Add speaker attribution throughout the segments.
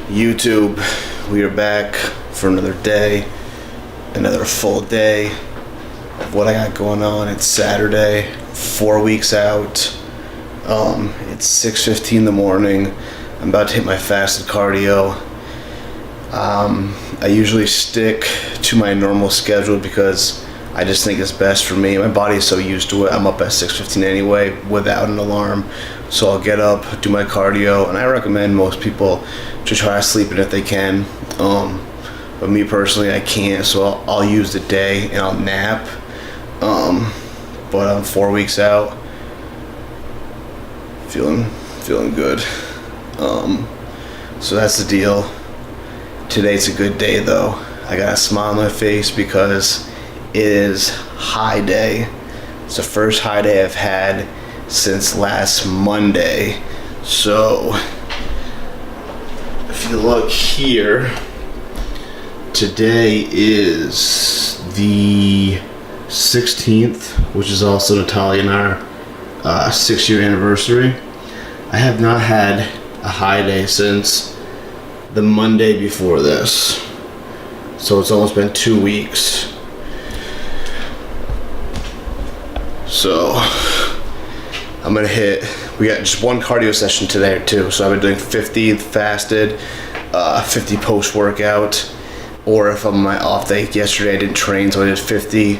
Speaker 1: YouTube, we are back for another day, another full day of what I got going on. It's Saturday, 4 weeks out. It's 6:15 in the morning. I'm about to hit my fasted cardio. I usually stick to my normal schedule because I just think it's best for me. My body is so used to it. I'm up at 6:15 anyway without an alarm. So I'll get up, do my cardio, and I recommend most people to try to sleep in if they can. But me personally, I can't, so I'll use the day and I'll nap. But I'm 4 weeks out, feeling good. So that's the deal. Today's a good day though. I got a smile on my face because it is high day. It's the first high day I've had since last Monday. So if you look here, today is the 16th, which is also Natalia and our 6-year anniversary. I have not had a high day since the Monday before this. So it's almost been 2 weeks. So I'm gonna we got just one cardio session today too. So I've been doing 50 fasted, 50 post-workout, or if I'm on my off day, yesterday I didn't train, so I did 50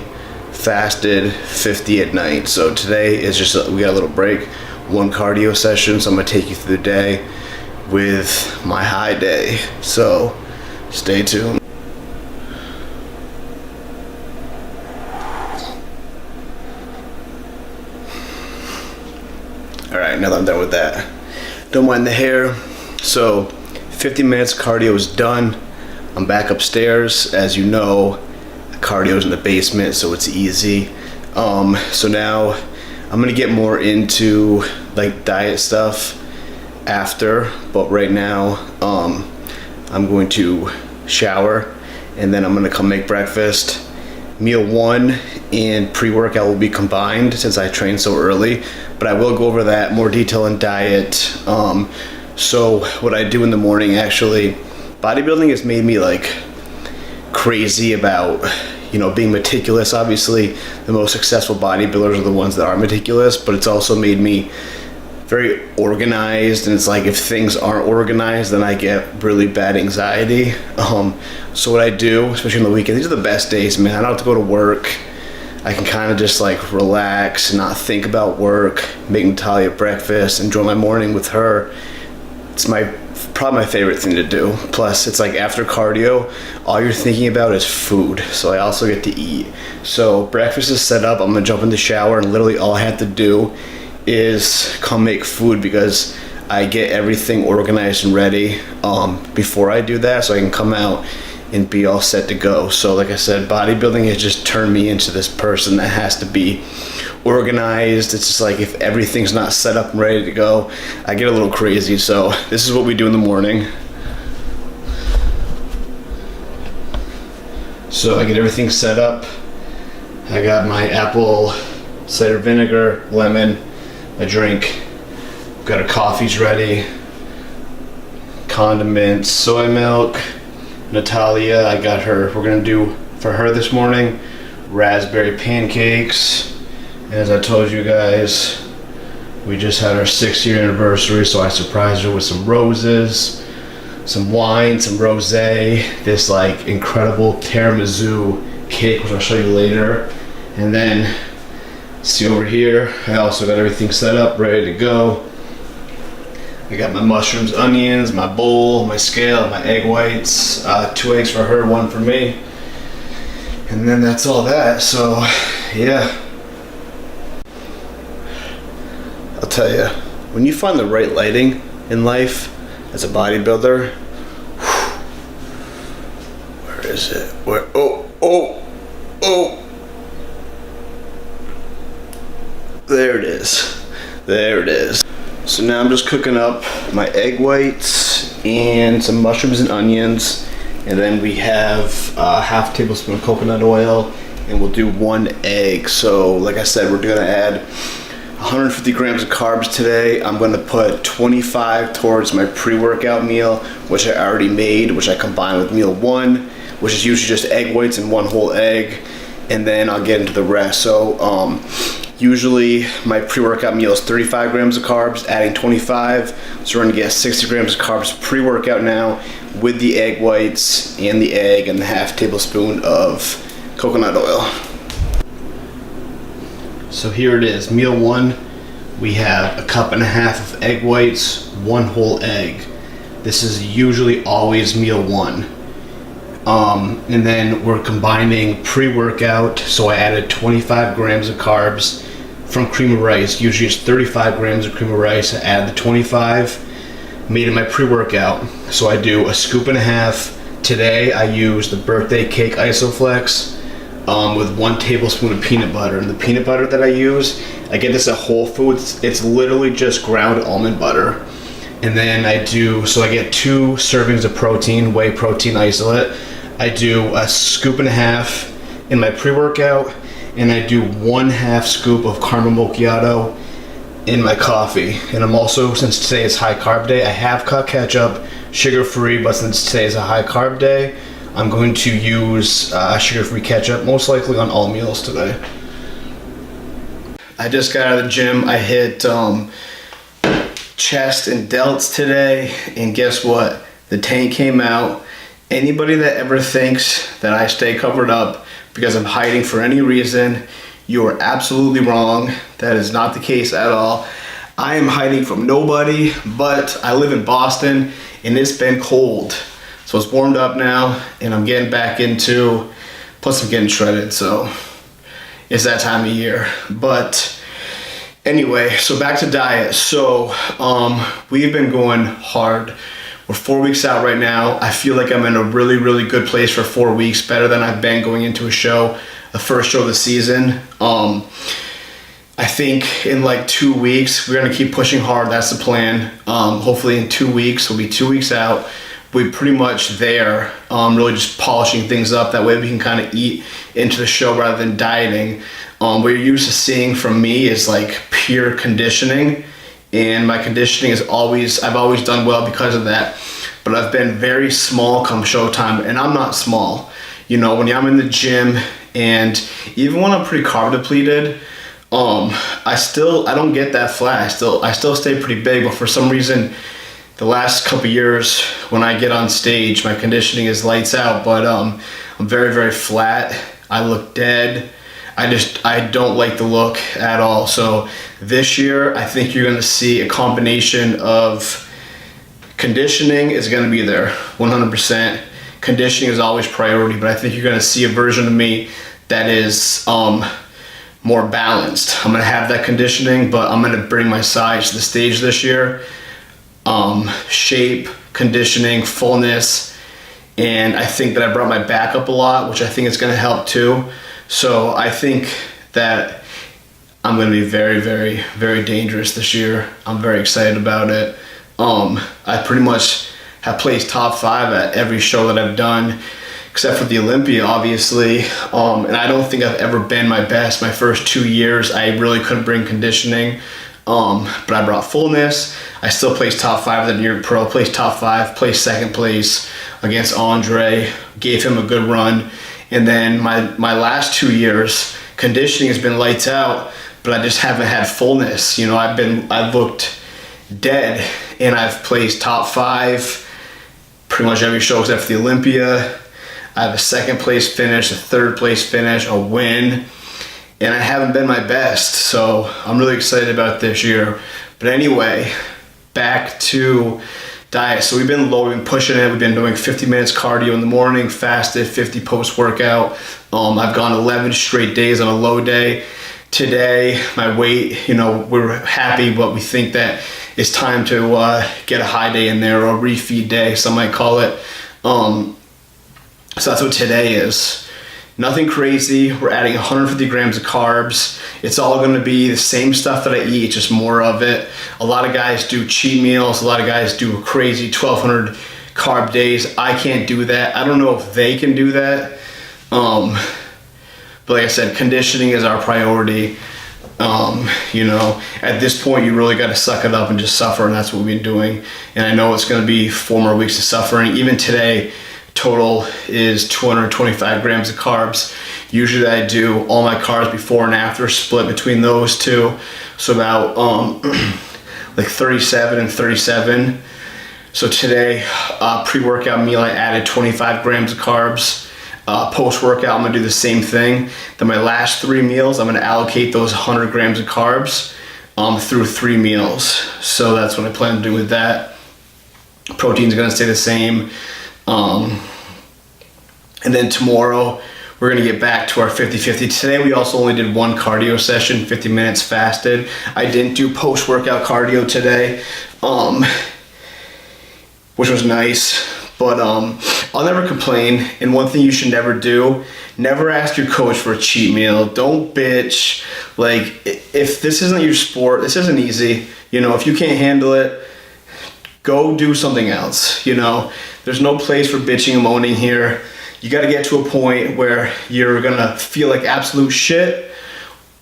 Speaker 1: fasted, 50 at night. So today is just, we got a little break, one cardio session, so I'm gonna take you through the day with my high day. So stay tuned. Alright, now that I'm done with that, don't mind the hair. So 50 minutes cardio is done. I'm back upstairs. As you know, cardio is in the basement, so it's easy. So now I'm gonna get more into like diet stuff after, but right now I'm going to shower and then I'm gonna come make breakfast. Meal 1 and pre-workout will be combined since I train so early, but I will go over that more detail in diet. So what I do in the morning, actually, bodybuilding has made me like crazy about, being meticulous. Obviously, the most successful bodybuilders are the ones that are meticulous, but it's also made me very organized, and it's like if things aren't organized, then I get really bad anxiety. So what I do, especially on the weekend, these are the best days, man. I don't have to go to work. I can kind of just like relax and not think about work, make Natalia breakfast, enjoy my morning with her. It's probably my favorite thing to do. Plus, it's like after cardio, all you're thinking about is food. So I also get to eat. So breakfast is set up. I'm gonna jump in the shower, and literally all I have to do is come make food because I get everything organized and ready before I do that, so I can come out and be all set to go. So like I said, bodybuilding has just turned me into this person that has to be organized. It's just like if everything's not set up and ready to go, I get a little crazy. So this is what we do in the morning. So I get everything set up. I got my apple cider vinegar, lemon, a drink. Got our coffees ready, condiments, soy milk. Natalia, we're gonna do for her this morning raspberry pancakes. And as I told you guys, we just had our 6-year anniversary, so I surprised her with some roses, some wine, some rosé, this like incredible tiramisu cake, which I'll show you later. And then see over here, I also got everything set up, ready to go. I got my mushrooms, onions, my bowl, my scale, my egg whites, 2 eggs for her, 1 for me. And then that's all that, so yeah. I'll tell you, when you find the right lighting in life as a bodybuilder, where is it? There it is. There it is. So now I'm just cooking up my egg whites and some mushrooms and onions, and then we have half tablespoon of coconut oil, and we'll do 1 egg. So like I said, we're gonna add 150 grams of carbs today. I'm gonna put 25 towards my pre-workout meal, which I already made, which I combine with meal 1, which is usually just egg whites and 1 whole egg, and then I'll get into the rest. So usually my pre-workout meal is 35 grams of carbs, adding 25. So we're gonna get 60 grams of carbs pre-workout now with the egg whites and the egg and the half tablespoon of coconut oil. So here it is, meal 1, we have 1.5 cups of egg whites, 1 whole egg. This is usually always meal 1. And then we're combining pre-workout, so I added 25 grams of carbs from cream of rice. Usually it's 35 grams of cream of rice. I added the 25, made it my pre-workout. So I do 1.5 scoops. Today I use the birthday cake Isoflex with 1 tablespoon of peanut butter. And the peanut butter that I use, I get this at Whole Foods. It's literally just ground almond butter. And then I get 2 servings of protein, whey protein isolate. I do 1.5 scoops in my pre-workout, and I do 1/2 scoop of caramel macchiato in my coffee. And I'm also, since today is high carb day, I have cut ketchup, sugar-free, but since today is a high carb day, I'm going to use sugar-free ketchup, most likely on all meals today. I just got out of the gym. I hit chest and delts today, and guess what? The tank came out. Anybody that ever thinks that I stay covered up because I'm hiding for any reason, you are absolutely wrong. That is not the case at all. I am hiding from nobody, but I live in Boston and it's been cold. So it's warmed up now and I'm getting back into, plus I'm getting shredded, so it's that time of year. But anyway, so back to diet. So we've been going hard. We're 4 weeks out right now. I feel like I'm in a really, really good place for 4 weeks, better than I've been going into a show, the first show of the season. I think in like 2 weeks, we're gonna keep pushing hard. That's the plan. Hopefully in 2 weeks, we'll be 2 weeks out. We're pretty much there, really just polishing things up. That way we can kind of eat into the show rather than dieting. What you're used to seeing from me is like pure conditioning. And my conditioning is I've always done well because of that. But I've been very small come showtime, and I'm not small. You know, when I'm in the gym, and even when I'm pretty carb depleted, I don't get that flat. I still stay pretty big, but for some reason, the last couple years when I get on stage, my conditioning is lights out, but I'm very, very flat. I look dead. I don't like the look at all. So this year, I think you're gonna see a combination of conditioning is gonna be there, 100%. Conditioning is always priority, but I think you're gonna see a version of me that is more balanced. I'm gonna have that conditioning, but I'm gonna bring my size to the stage this year. Shape, conditioning, fullness, and I think that I brought my back up a lot, which I think is gonna help too. So I think that I'm going to be very, very, very dangerous this year. I'm very excited about it. I pretty much have placed top 5 at every show that I've done, except for the Olympia, obviously. And I don't think I've ever been my best. My first 2 years, I really couldn't bring conditioning. But I brought fullness. I still placed top 5 at the New York Pro, placed top 5, placed 2nd place against Andre, gave him a good run. And then my last 2 years, conditioning has been lights out, but I just haven't had fullness. You know, I've looked dead, and I've placed top 5 pretty much every show except for the Olympia. I have a 2nd place finish, a 3rd place finish, a win, and I haven't been my best. So I'm really excited about this year. But anyway, back to diet. So we've been pushing it. We've been doing 50 minutes cardio in the morning, fasted, 50 post-workout. I've gone 11 straight days on a low day. Today, my weight, you know, we're happy, but we think that it's time to get a high day in there, or a refeed day, some might call it. So that's what today is. Nothing crazy. We're adding 150 grams of carbs. It's all going to be the same stuff that I eat, just more of it. A lot of guys do cheat meals. A lot of guys do crazy 1,200 carb days. I can't do that. I don't know if they can do that. But like I said, conditioning is our priority. You know, at this point, you really got to suck it up and just suffer, and that's what we've been doing. And I know it's going to be 4 more weeks of suffering. Even today, total is 225 grams of carbs. Usually I do all my carbs before and after, split between those two. So about like 37 and 37. So today, pre-workout meal, I added 25 grams of carbs. Post-workout, I'm gonna do the same thing. Then my last 3 meals, I'm gonna allocate those 100 grams of carbs through 3 meals. So that's what I plan to do with that. Protein's gonna stay the same. And then tomorrow, we're gonna get back to our 50-50. Today, we also only did 1 cardio session, 50 minutes fasted. I didn't do post-workout cardio today, which was nice. But I'll never complain. And one thing you should never do, never ask your coach for a cheat meal. Don't bitch. Like, if this isn't your sport, this isn't easy. You know, if you can't handle it, go do something else. You know, there's no place for bitching and moaning here. You got to get to a point where you're going to feel like absolute shit,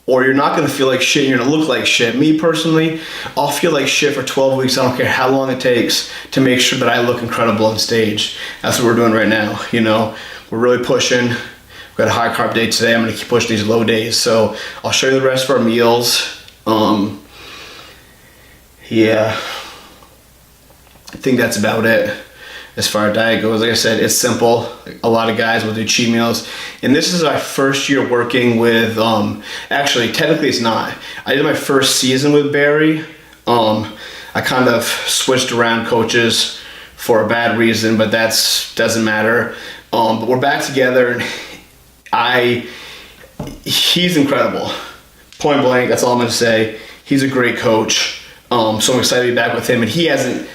Speaker 1: or you're not going to feel like shit and you're going to look like shit. Me personally, I'll feel like shit for 12 weeks. I don't care how long it takes to make sure that I look incredible on stage. That's what we're doing right now. You know, we're really pushing. We've got a high carb day today. I'm going to keep pushing these low days. So I'll show you the rest of our meals. Yeah, I think that's about it. As far as diet goes, like I said, it's simple. A lot of guys will do cheat meals. And this is our first year working with, actually, technically it's not. I did my first season with Barry. I kind of switched around coaches for a bad reason, but doesn't matter. But we're back together, and he's incredible. Point blank, that's all I'm gonna say. He's a great coach. So I'm excited to be back with him, and he hasn't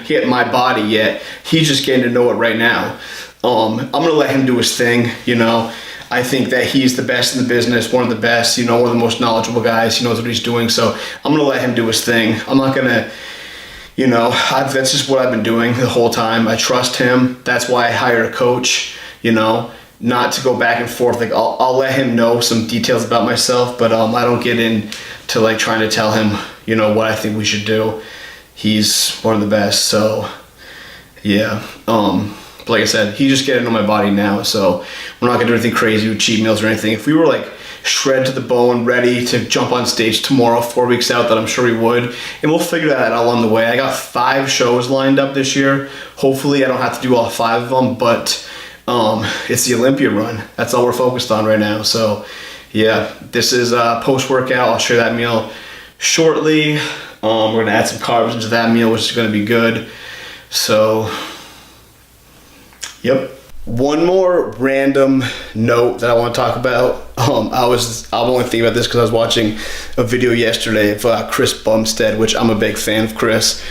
Speaker 1: hit my body yet. He's just getting to know it right now. I'm gonna let him do his thing. You know, I think that he's the best in the business, one of the best, you know, one of the most knowledgeable guys. He knows what he's doing. So I'm gonna let him do his thing. I'm not gonna, you know, that's just what I've been doing the whole time. I trust him. That's why I hired a coach, you know, not to go back and forth. Like I'll let him know some details about myself, but I don't get into like trying to tell him, you know, what I think we should do. He's one of the best. So yeah, but like I said, he's just getting to know my body now, so we're not gonna do anything crazy with cheat meals or anything. If we were like shred to the bone, ready to jump on stage tomorrow, 4 weeks out, that I'm sure we would, and we'll figure that out along the way. I got 5 shows lined up this year. Hopefully I don't have to do all 5 of them, but it's the Olympia run. That's all we're focused on right now. So yeah, this is post-workout. I'll share that meal shortly. We're gonna add some carbs into that meal, which is gonna be good. So yep. One more random note that I want to talk about. I'm only thinking about this because I was watching a video yesterday of Chris Bumstead, which I'm a big fan of Chris.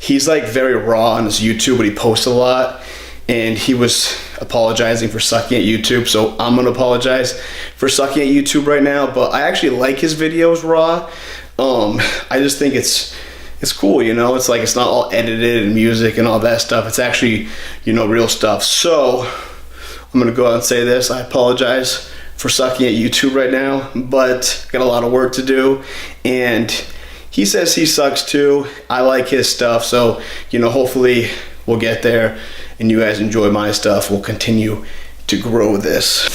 Speaker 1: He's like very raw on his YouTube, but he posts a lot, and he was apologizing for sucking at YouTube. So I'm gonna apologize for sucking at YouTube right now, but I actually like his videos raw. I just think it's cool, you know. It's like it's not all edited and music and all that stuff. It's actually, you know, real stuff. So I'm gonna go out and say this. I apologize for sucking at YouTube right now, but got a lot of work to do. And he says he sucks too. I like his stuff, so you know, hopefully we'll get there and you guys enjoy my stuff. We'll continue to grow this.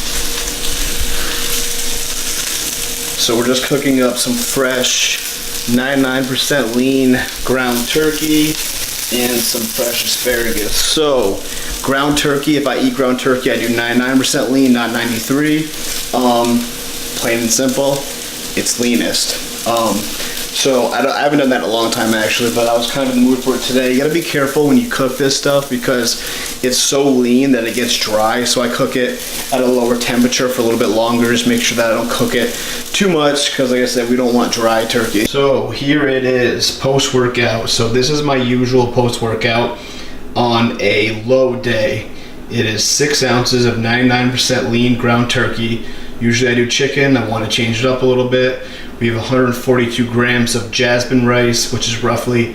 Speaker 1: So we're just cooking up some fresh 99% lean ground turkey and some fresh asparagus. So ground turkey, if I eat ground turkey, I do 99% lean, not 93. Plain and simple, it's leanest. So I haven't done that in a long time actually, but I was kind of in the mood for it today. You gotta be careful when you cook this stuff because it's so lean that it gets dry. So I cook it at a lower temperature for a little bit longer. Just make sure that I don't cook it too much because like I said, we don't want dry turkey. So here it is, post-workout. So this is my usual post-workout on a low day. It is 6 ounces of 99% lean ground turkey. Usually I do chicken. I want to change it up a little bit. We have 142 grams of jasmine rice, which is roughly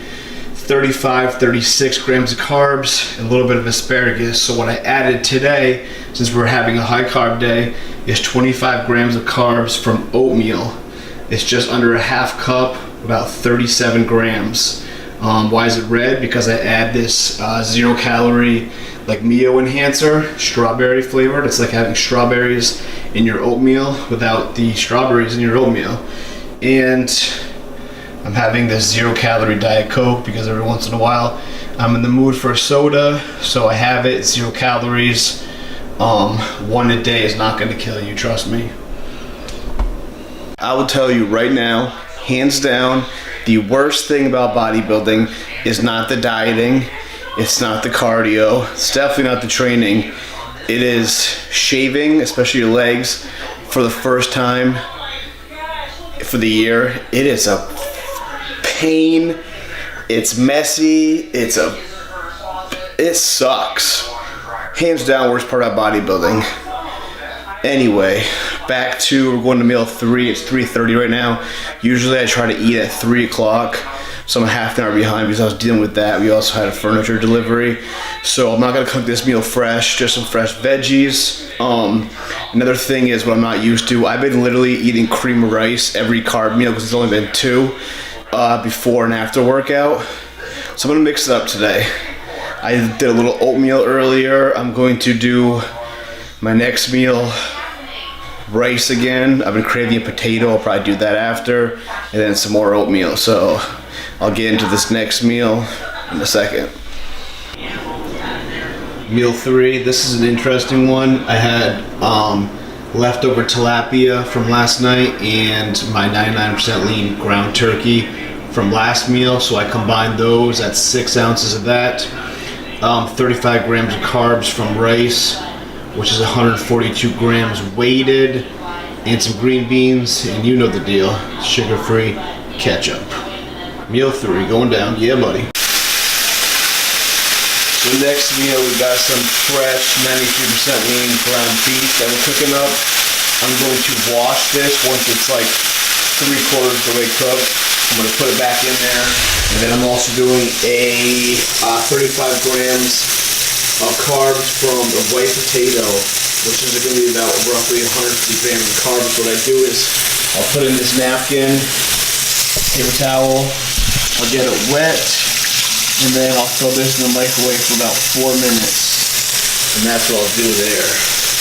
Speaker 1: 36 grams of carbs, and a little bit of asparagus. So what I added today, since we're having a high carb day, is 25 grams of carbs from oatmeal. It's just under a half cup, about 37 grams. Why is it red? Because I add this 0 calorie like Mio enhancer, strawberry flavored. It's like having strawberries in your oatmeal without the strawberries in your oatmeal. And I'm having this 0 calorie Diet Coke because every once in a while I'm in the mood for a soda, so I have it. 0 calories. One a day is not going to kill you, trust me. I will tell you right now, hands down, the worst thing about bodybuilding is not the dieting, it's not the cardio, it's definitely not the training. It is shaving, especially your legs, for the first time for the year. It is a pain, it's messy, it sucks. Hands down, worst part about bodybuilding. Anyway, back to, we're going to meal 3. It's 3:30 right now. Usually I try to eat at 3 o'clock, so I'm half an hour behind because I was dealing with that. We also had a furniture delivery, so I'm not gonna cook this meal fresh, just some fresh veggies. Another thing is what I'm not used to. I've been literally eating cream of rice every carb meal because it's only been 2 before and after workout. So I'm gonna mix it up today. I did a little oatmeal earlier. I'm going to do my next meal, rice again. I've been craving a potato. I'll probably do that after, and then some more oatmeal. So I'll get into this next meal in a second. Meal 3. This is an interesting one. I had leftover tilapia from last night and my 99% lean ground turkey from last meal. So I combined those. That's 6 ounces of that. 35 grams of carbs from rice, which is 142 grams weighted, and some green beans, and you know the deal, sugar-free ketchup. Meal 3 going down. Yeah, buddy. So next meal, we got some fresh 93% lean ground beef that we're cooking up. I'm going to wash this once it's like 3/4 the way cooked. I'm going to put it back in there, and then I'm also doing a 35 grams of carbs from the white potato, which is going to be about roughly 150 grams of carbs. What I do is I'll put in this napkin, paper towel, I'll get it wet, and then I'll throw this in the microwave for about 4 minutes, and that's what I'll do there.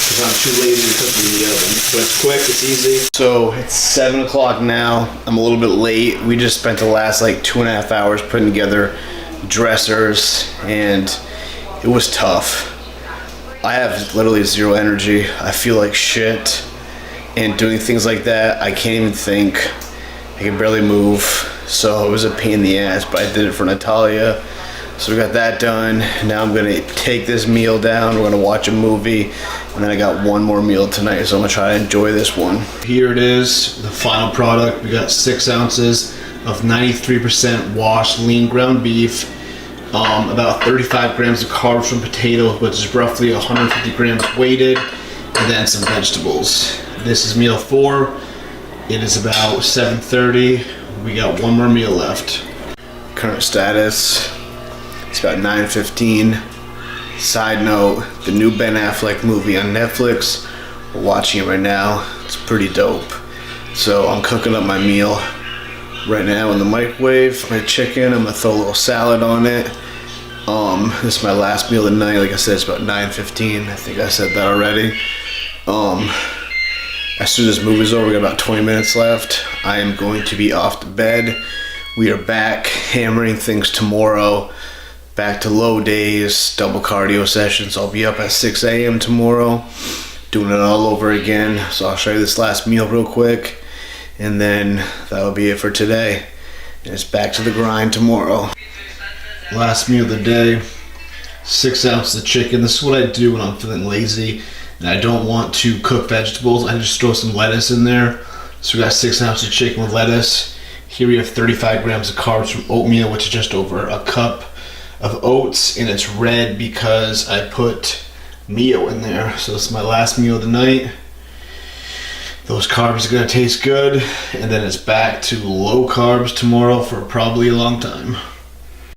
Speaker 1: Because I'm too lazy to cook it in the oven. But it's quick, it's easy. So it's 7 o'clock now. I'm a little bit late. We just spent the last like 2.5 hours putting together dressers, and it was tough. I have literally 0 energy. I feel like shit. And doing things like that, I can't even think. I can barely move. So it was a pain in the ass, but I did it for Natalia. So we got that done. Now I'm gonna take this meal down. We're gonna watch a movie, and then I got one more meal tonight, so I'm gonna try to enjoy this one. Here it is, the final product. We got 6 ounces of 93% washed lean ground beef, about 35 grams of carbs from potatoes, which is roughly 150 grams weighted, and then some vegetables. This is meal 4. It is about 7:30. We got one more meal left. Current status. It's about 9:15. Side note, the new Ben Affleck movie on Netflix, we're watching it right now. It's pretty dope. So I'm cooking up my meal right now in the microwave. My chicken, I'm gonna throw a little salad on it. This is my last meal of the night. Like I said, it's about 9:15. I think I said that already. As soon as this movie's over, we got about 20 minutes left. I am going to be off to bed. We are back hammering things tomorrow. Back to low days, double cardio sessions. I'll be up at 6 a.m. tomorrow, doing it all over again. So I'll show you this last meal real quick, and then that'll be it for today. And it's back to the grind tomorrow. Last meal of the day, 6 ounces of chicken. This is what I do when I'm feeling lazy and I don't want to cook vegetables. I just throw some lettuce in there. So we got 6 ounces of chicken with lettuce. Here we have 35 grams of carbs from oatmeal, which is just over a cup of oats, and it's red because I put Mio in there. So this is my last meal of the night. Those carbs are gonna taste good, and then it's back to low carbs tomorrow for probably a long time.